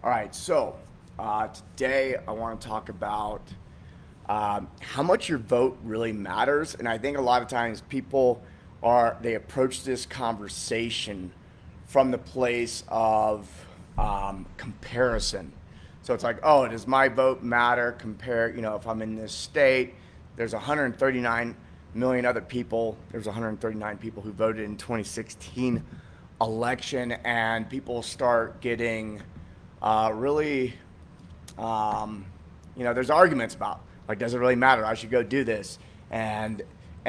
All right, so today I want to talk about how much your vote really matters, and I think a lot of times they approach this conversation from the place of comparison. So it's like, oh, does my vote matter? If I'm in this state, there's 139 million other people. There's 139 people who voted in 2016 election, and people start getting really, um, there's arguments about like, does it really matter? I should go do this, and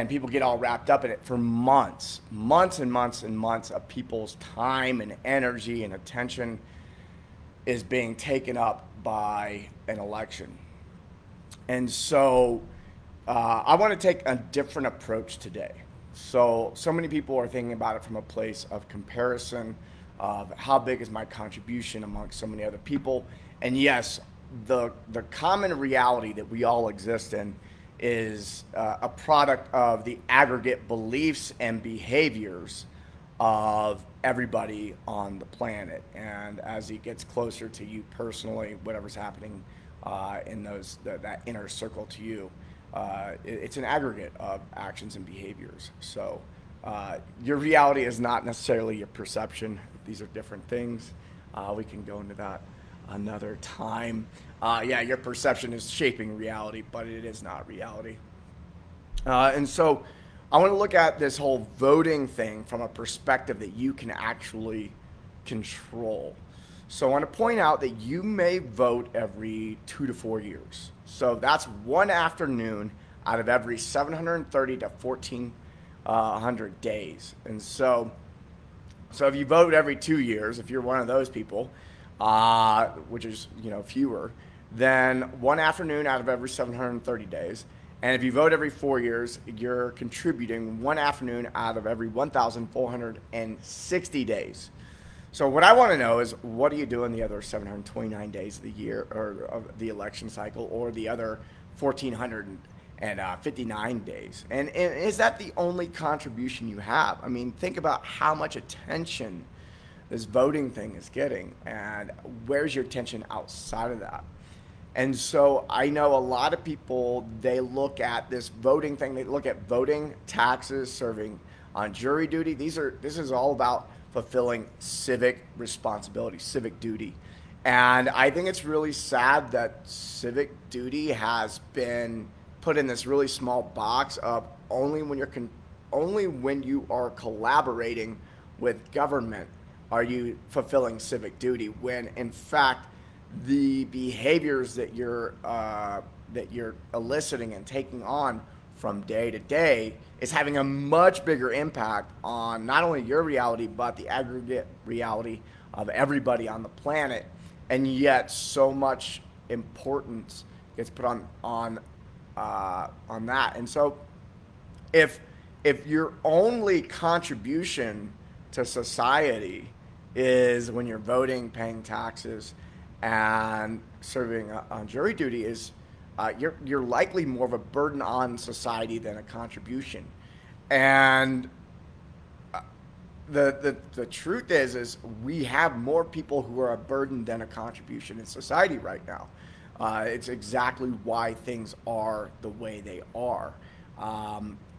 people get all wrapped up in it for months and months and months of people's time and energy and attention is being taken up by an election. And so I want to take a different approach today. So many people are thinking about it from a place of comparison, of how big is my contribution amongst so many other people. And yes, the common reality that we all exist in is a product of the aggregate beliefs and behaviors of everybody on the planet. And as it gets closer to you personally, whatever's happening in that inner circle to you, it's an aggregate of actions and behaviors. So your reality is not necessarily your perception. These are different things. We can go into that another time. Yeah, your perception is shaping reality, but it is not reality. And so I want to look at this whole voting thing from a perspective that you can actually control. So I want to point out that you may vote every 2 to 4 years. So that's one afternoon out of every 730 to 1400 days. And so if you vote every 2 years, if you're one of those people, which is fewer, then one afternoon out of every 730 days. And if you vote every 4 years, you're contributing one afternoon out of every 1,460 days. So what I want to know is, what are you doing the other 729 days of the year, or of the election cycle, or the other 1,459 days? And is that the only contribution you have? I mean, think about how much attention this voting thing is getting, and where's your attention outside of that? And so I know a lot of people, they look at this voting thing, they look at voting, taxes, serving on jury duty. This is all about fulfilling civic responsibility, civic duty. And I think it's really sad that civic duty has been put in this really small box of only when you are collaborating with government are you fulfilling civic duty, when in fact the behaviors that you're eliciting and taking on from day to day is having a much bigger impact on not only your reality but the aggregate reality of everybody on the planet. And yet so much importance gets put on that. And so if your only contribution to society is when you're voting, paying taxes, and serving on jury duty, is you're likely more of a burden on society than a contribution. And the truth is we have more people who are a burden than a contribution in society right now. It's exactly why things are the way they are.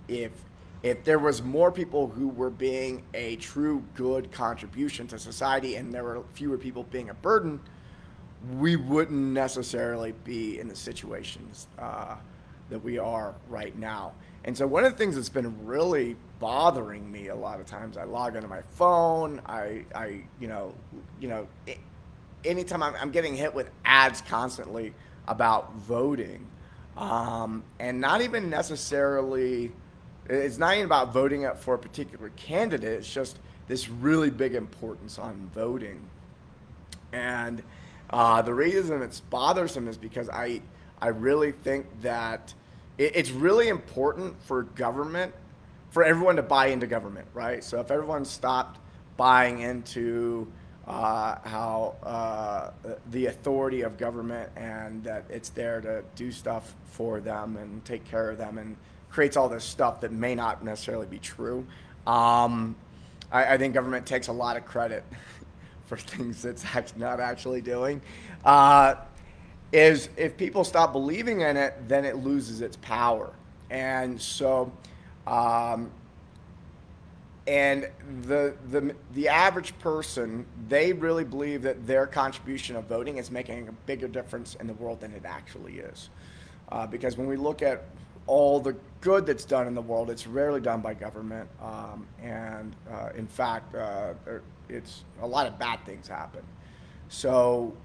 If there was more people who were being a true good contribution to society and there were fewer people being a burden, we wouldn't necessarily be in the situations that we are right now. And so one of the things that's been really bothering me a lot of times, I log onto my phone, anytime I'm getting hit with ads constantly about voting, and not even necessarily, it's not even about voting for a particular candidate, it's just this really big importance on voting. And the reason it's bothersome is because I really think that it's really important for government, for everyone to buy into government, right? So if everyone stopped buying into how the authority of government and that it's there to do stuff for them and take care of them and creates all this stuff that may not necessarily be true. I think government takes a lot of credit for things it's not actually doing, uh, is if people stop believing in it, then it loses its power. And so, um, and the average person, they really believe that their contribution of voting is making a bigger difference in the world than it actually is. Because when we look at all the good that's done in the world, it's rarely done by government, and in fact, it's a lot of bad things happen. So,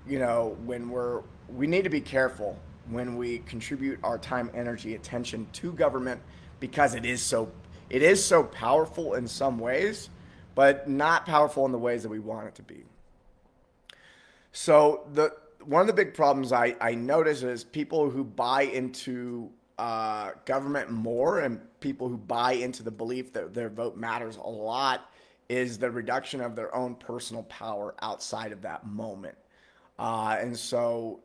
when we need to be careful when we contribute our time, energy, attention to government, because it is so powerful in some ways, but not powerful in the ways that we want it to be. So one of the big problems I notice is people who buy into government more, and people who buy into the belief that their vote matters a lot, is the reduction of their own personal power outside of that moment. And so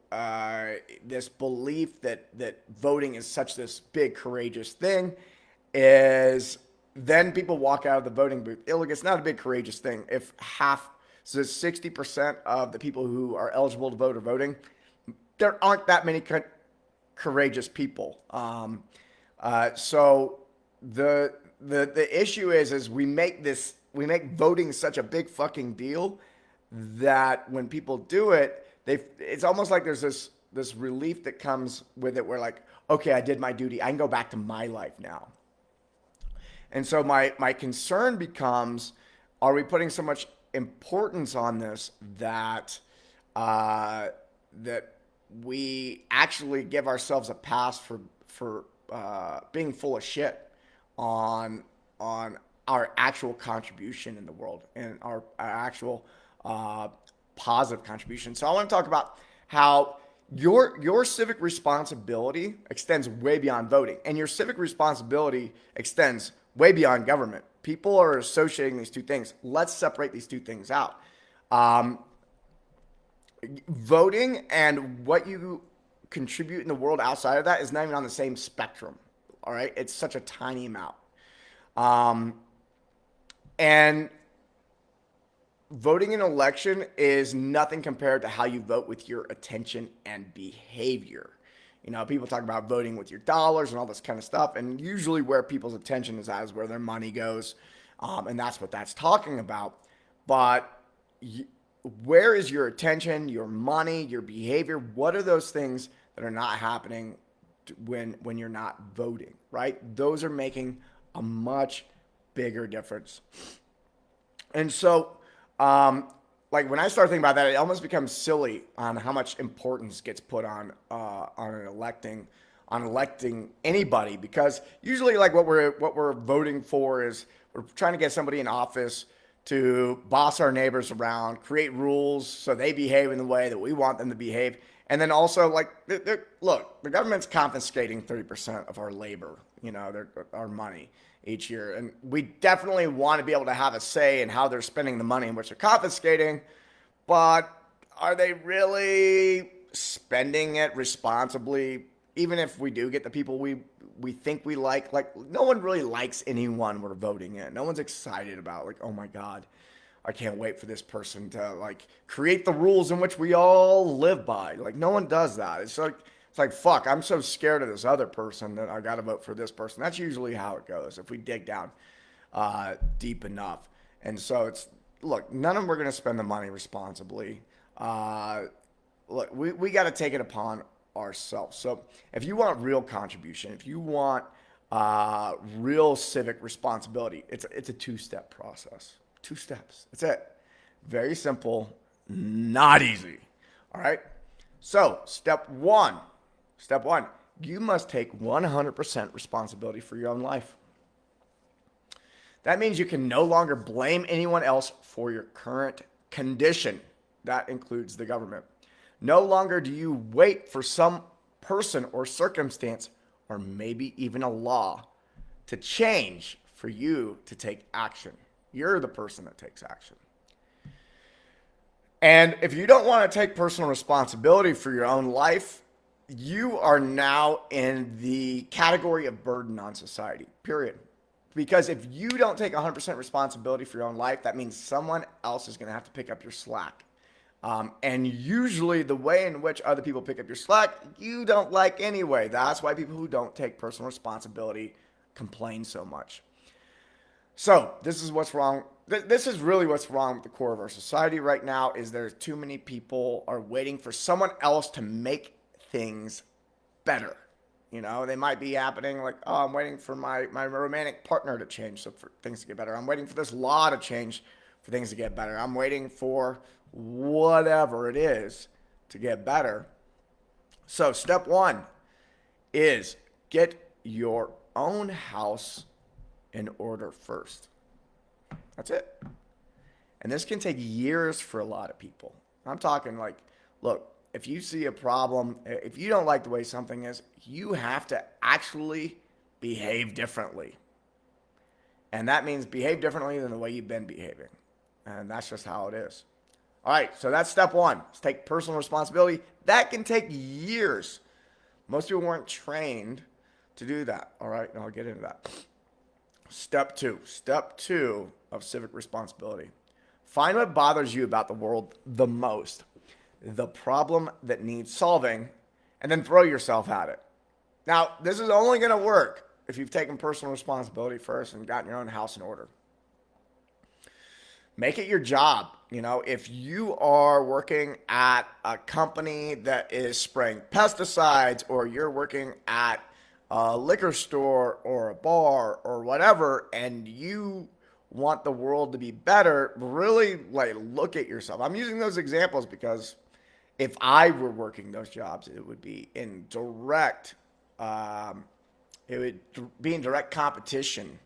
this belief that voting is such this big courageous thing is, then people walk out of the voting booth. Look, it's not a big courageous thing. If so 60% of the people who are eligible to vote are voting, there aren't that many courageous people. So the issue is we make voting such a big fucking deal that when people do it, it's almost like there's this relief that comes with it. Where like, okay, I did my duty. I can go back to my life now. And so my concern becomes, are we putting so much importance on this that that we actually give ourselves a pass for being full of shit on our actual contribution in the world, and our actual positive contribution. So I want to talk about how your civic responsibility extends way beyond voting, and your civic responsibility extends way beyond government. People are associating these two things. Let's separate these two things out. Voting and what you contribute in the world outside of that is not even on the same spectrum. All right, it's such a tiny amount. And voting in an election is nothing compared to how you vote with your attention and behavior. People talk about voting with your dollars and all this kind of stuff, and usually where people's attention is at is where their money goes, and that's what that's talking about. But where is your attention, your money, your behavior? What are those things that are not happening when you're not voting, right? Those are making a much bigger difference. And so, like when I start thinking about that, it almost becomes silly on how much importance gets put on electing anybody, because usually like what we're voting for is we're trying to get somebody in office to boss our neighbors around, create rules so they behave in the way that we want them to behave, and then also like look, the government's confiscating 30% of our labor, our money each year. And we definitely want to be able to have a say in how they're spending the money in which they're confiscating, but are they really spending it responsibly? Even if we do get the people we think we like no one really likes anyone we're voting in. No one's excited about like, oh my God, I can't wait for this person to like create the rules in which we all live by. Like no one does that. It's like, fuck, I'm so scared of this other person that I got to vote for this person. That's usually how it goes if we dig down deep enough. And so look, none of them are going to spend the money responsibly. Look, we got to take it upon ourselves. So if you want real contribution, if you want real civic responsibility, it's a two-step process. 2 steps. That's it. Very simple, not easy. All right. So step one, you must take 100% responsibility for your own life. That means you can no longer blame anyone else for your current condition. That includes the government. No longer do you wait for some person or circumstance, or maybe even a law, to change for you to take action. You're the person that takes action. And if you don't want to take personal responsibility for your own life, you are now in the category of burden on society, period. Because if you don't take 100% responsibility for your own life, that means someone else is going to have to pick up your slack. And usually the way in which other people pick up your slack, you don't like anyway. That's why people who don't take personal responsibility complain so much. So this is what's wrong. This is really what's wrong with the core of our society right now is there's too many people are waiting for someone else to make things better. You know, they might be happening like, oh, I'm waiting for my romantic partner to change so for things to get better. I'm waiting for this law to change for things to get better. I'm waiting for whatever it is to get better. So step one is get your own house in order first. That's it. And this can take years for a lot of people. I'm talking like, look, if you see a problem, if you don't like the way something is, you have to actually behave differently. And that means behave differently than the way you've been behaving. And that's just how it is. All right, so that's step one. Let's take personal responsibility. That can take years. Most people weren't trained to do that. All right, and I'll get into that. Step two of civic responsibility. Find what bothers you about the world the most, the problem that needs solving, and then throw yourself at it. Now, this is only going to work if you've taken personal responsibility first and gotten your own house in order. Make it your job. You know, if you are working at a company that is spraying pesticides, or you're working at a liquor store or a bar or whatever, and you want the world to be better, really like look at yourself. I'm using those examples because if I were working those jobs, it would be in direct, it would be in direct competition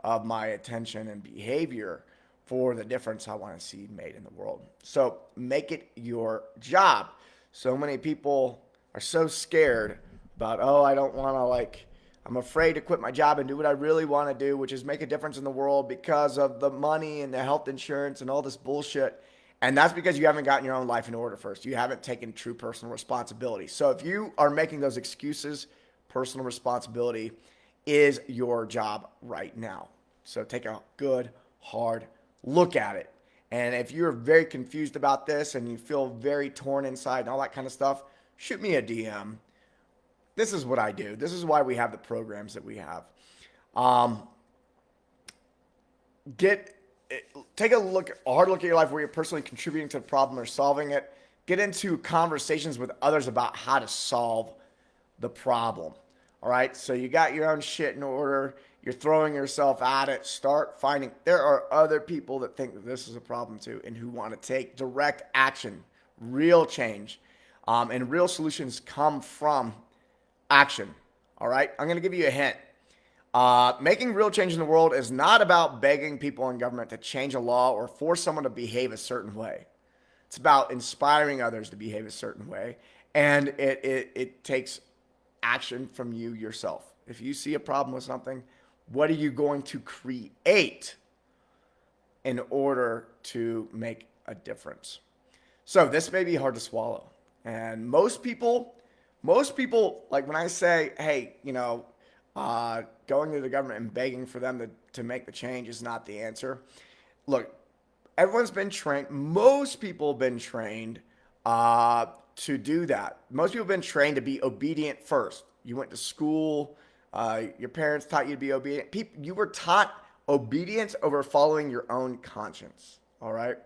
of my attention and behavior for the difference I want to see made in the world. So make it your job. So many people are so scared about, oh, I don't want to I'm afraid to quit my job and do what I really want to do, which is make a difference in the world because of the money and the health insurance and all this bullshit. And that's because you haven't gotten your own life in order first. You haven't taken true personal responsibility. So if you are making those excuses, personal responsibility is your job right now. So take a good, hard look at it. And if you're very confused about this and you feel very torn inside and all that kind of stuff, shoot me a DM. This is what I do. This is why we have the programs that we have. Take a hard look at your life where you're personally contributing to the problem or solving it. Get into conversations with others about how to solve the problem. All right. So you got your own shit in order. You're throwing yourself at it. Start finding there are other people that think that this is a problem too and who want to take direct action, real change. And real solutions come from action. All right. I'm going to give you a hint. Making real change in the world is not about begging people in government to change a law or force someone to behave a certain way. It's about inspiring others to behave a certain way. And it takes action from you yourself. If you see a problem with something, what are you going to create in order to make a difference? So this may be hard to swallow. And most people, like when I say, hey, going to the government and begging for them to make the change is not the answer. Look, everyone's been trained. Most people have been trained to do that. Most people have been trained to be obedient first. You went to school. Your parents taught you to be obedient. You were taught obedience over following your own conscience. All right.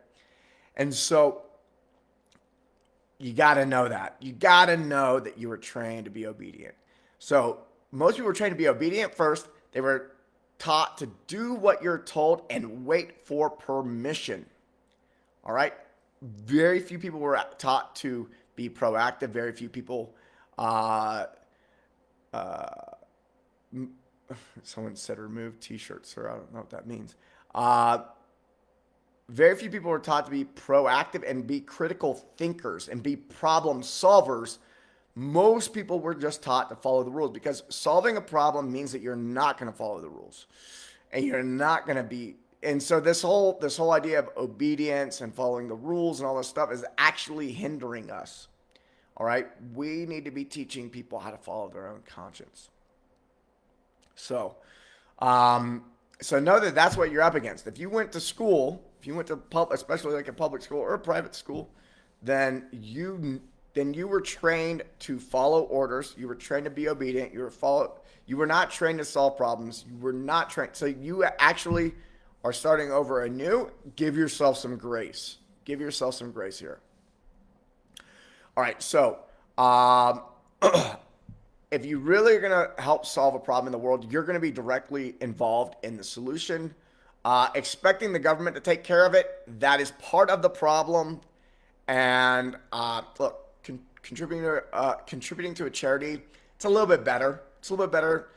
And so you got to know that. You got to know that you were trained to be obedient. So most people were trained to be obedient first. They were taught to do what you're told and wait for permission. All right. Very few people were taught to be proactive. Very few people, someone said remove t-shirts, or I don't know what that means. Very few people were taught to be proactive and be critical thinkers and be problem solvers. Most people were just taught to follow the rules because solving a problem means that you're not going to follow the rules and you're not going to be. And so this whole idea of obedience and following the rules and all this stuff is actually hindering us. All right. We need to be teaching people how to follow their own conscience. So Um, so know that that's what you're up against. If you went to school, if you went to especially like a public school or a private school, then you were trained to follow orders. You were trained to be obedient. You were not trained to solve problems. You were not trained. So you actually are starting over anew. Give yourself some grace. Give yourself some grace here. All right. So, um, if you really are going to help solve a problem in the world, you're going to be directly involved in the solution. Expecting the government to take care of it, that is part of the problem. And look, contributing to a charity, it's a little bit better. It's a little bit better.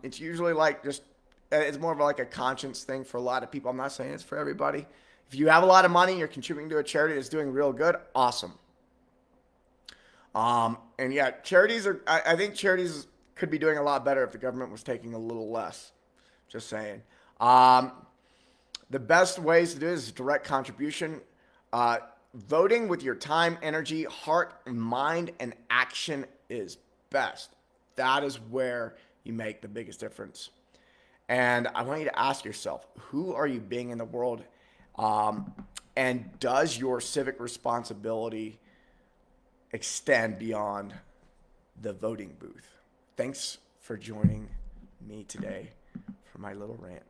It's usually like just it's more of like a conscience thing for a lot of people. I'm not saying it's for everybody. If you have a lot of money, you're contributing to a charity that's doing real good. Awesome. And yeah, charities are. I think charities could be doing a lot better if the government was taking a little less. Just saying. Um, the best ways to do it is direct contribution. Voting with your time, energy, heart, mind, and action is best. That is where you make the biggest difference. And I want you to ask yourself, who are you being in the world? Um, and does your civic responsibility extend beyond the voting booth? Thanks for joining me today for my little rant.